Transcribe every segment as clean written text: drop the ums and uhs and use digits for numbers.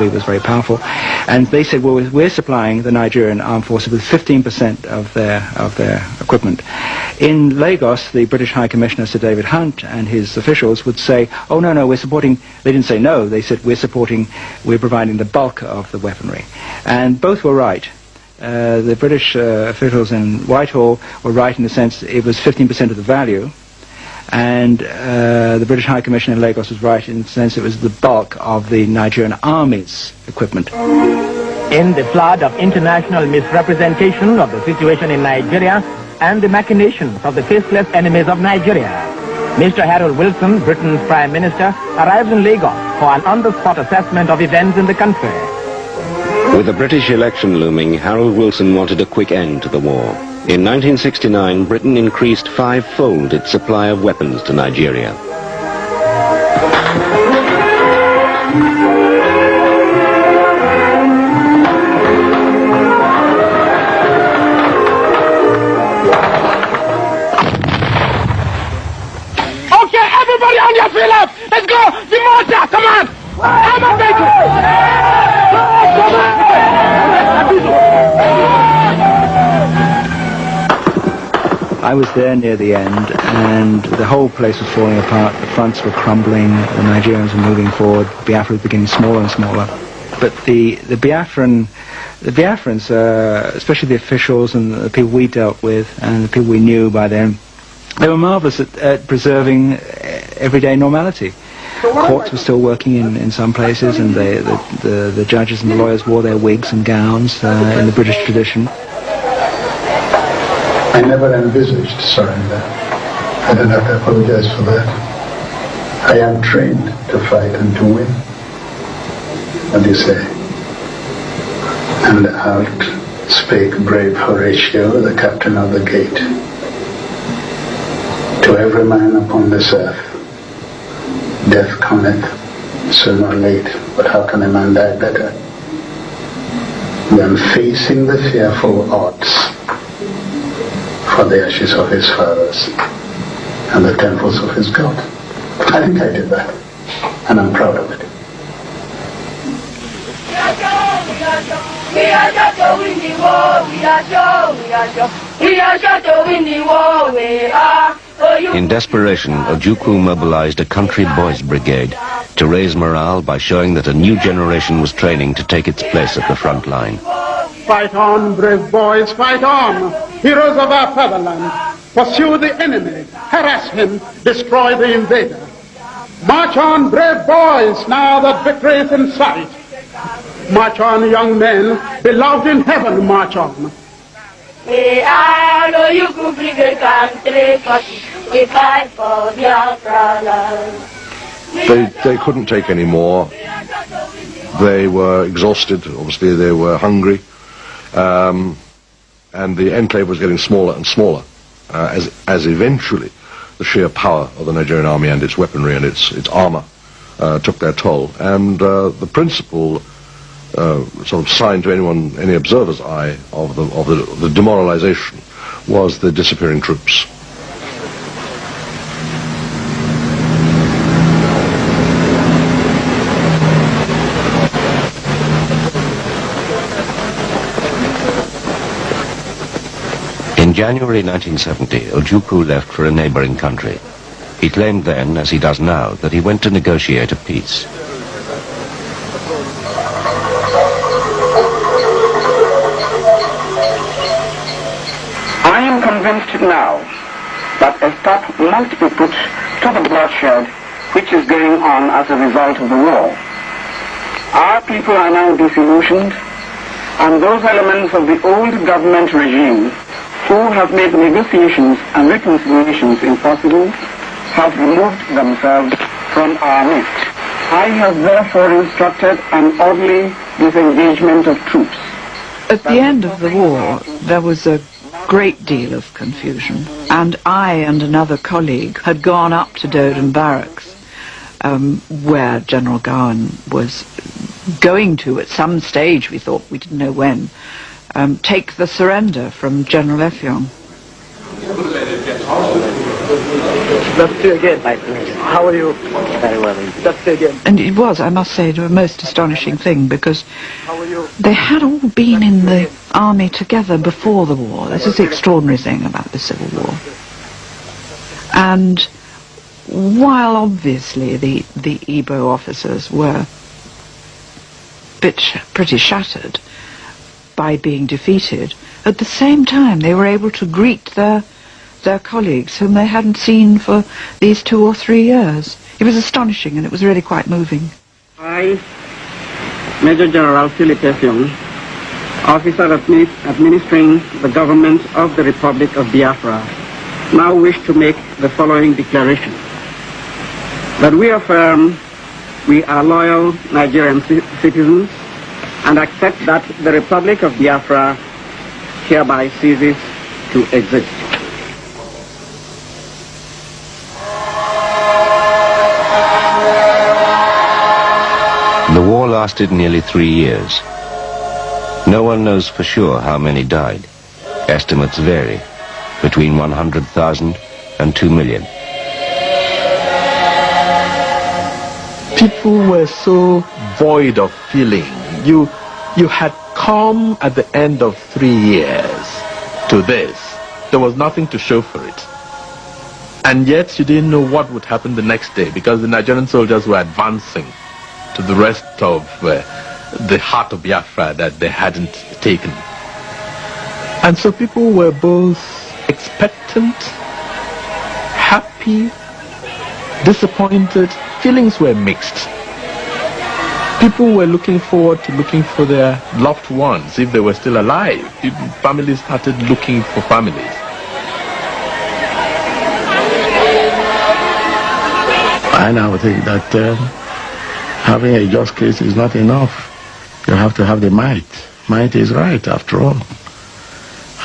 Gaddafi was very powerful. And they said, well, we're supplying the Nigerian armed forces with 15% of their equipment. In Lagos, the British High Commissioner, Sir David Hunt, and his officials would say, oh, no, we're supporting. They didn't say no, they said we're providing the bulk of the weaponry. And both were right. The British officials in Whitehall were right in the sense it was 15% of the value, and the British High Commissioner in Lagos was right in the sense it was the bulk of the Nigerian Army's equipment. In the flood of international misrepresentation of the situation in Nigeria and the machinations of the faceless enemies of Nigeria, Mr. Harold Wilson, Britain's Prime Minister, arrives in Lagos for an on-the-spot assessment of events in the country. With the British election looming, Harold Wilson wanted a quick end to the war. In 1969, Britain increased five-fold its supply of weapons to Nigeria. Okay, everybody on your feet up! Let's go! The mortar, come on! I'm a I was there near the end, and the whole place was falling apart. The fronts were crumbling, the Nigerians were moving forward, Biafra was becoming smaller and smaller. But the Biafrans, especially the officials and the people we dealt with and the people we knew by then, they were marvelous at preserving everyday normality. Courts were still working in some places, and the judges and the lawyers wore their wigs and gowns in the British tradition. I never envisaged surrender. I don't have to apologize for that. I am trained to fight and to win. What do you say? And out spake brave Horatio, the captain of the gate. To every man upon this earth, death cometh soon or late, but how can a man die better than facing the fearful odds for the ashes of his fathers and the temples of his God? I think I did that, and I'm proud of it. In desperation, Ojukwu mobilized a country boys brigade to raise morale by showing that a new generation was training to take its place at the front line. Fight on, brave boys, fight on! Heroes of our fatherland, pursue the enemy, harass him, destroy the invader. March on, brave boys, now that victory is in sight. March on, young men, beloved in heaven, march on. We are the Ojukwu Brigade country, we fight for Biafra land. They couldn't take any more. They were exhausted, obviously they were hungry. And the enclave was getting smaller and smaller, as eventually the sheer power of the Nigerian army and its weaponry and its armor took their toll. And the principal sort of sign to any observer's eye of the demoralization was the disappearing troops. In January 1970, Ojukwu left for a neighboring country. He claimed then, as he does now, that he went to negotiate a peace. I am convinced now that a stop must be put to the bloodshed which is going on as a result of the war. Our people are now disillusioned, and those elements of the old government regime who have made negotiations and reconciliations impossible have removed themselves from our midst. I have therefore instructed an orderly disengagement of troops. At the end of the war, there was a great deal of confusion, and I and another colleague had gone up to Doden Barracks, where General Gowan was going to at some stage, we thought, we didn't know when, take the surrender from General Effiong. How are you? Very well. Just again. And it was, I must say, a most astonishing thing, because How are you? they had all been in the army together before the war. This is the extraordinary thing about the Civil War. And while obviously the Igbo officers were pretty shattered by being defeated, at the same time they were able to greet their colleagues whom they hadn't seen for these 2 or 3 years. It was astonishing, and it was really quite moving. I, Major General Philip Effiong, officer administering the government of the Republic of Biafra, now wish to make the following declaration. That we affirm we are loyal Nigerian citizens and accept that the Republic of Biafra hereby ceases to exist. The war lasted nearly 3 years. No one knows for sure how many died. Estimates vary, between 100,000 and 2 million. People were so void of feeling. You had come at the end of 3 years to this. There was nothing to show for it. And yet you didn't know what would happen the next day, because the Nigerian soldiers were advancing to the rest of the heart of Biafra that they hadn't taken. And so people were both expectant, happy, disappointed. Feelings were mixed. People were looking forward to looking for their loved ones if they were still alive. Families started looking for families. I now think that having a just case is not enough. You have to have the might. Might is right, after all.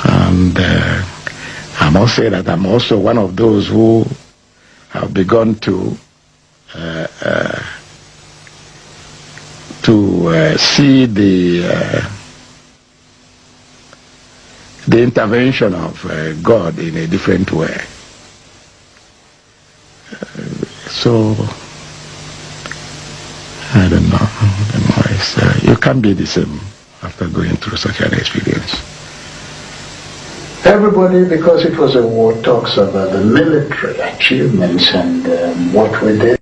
And I must say that I'm also one of those who have begun to see the intervention of God in a different way. So I don't know. You can't be the same after going through such an experience. Everybody, because it was a war, talks about the military achievements and what we did.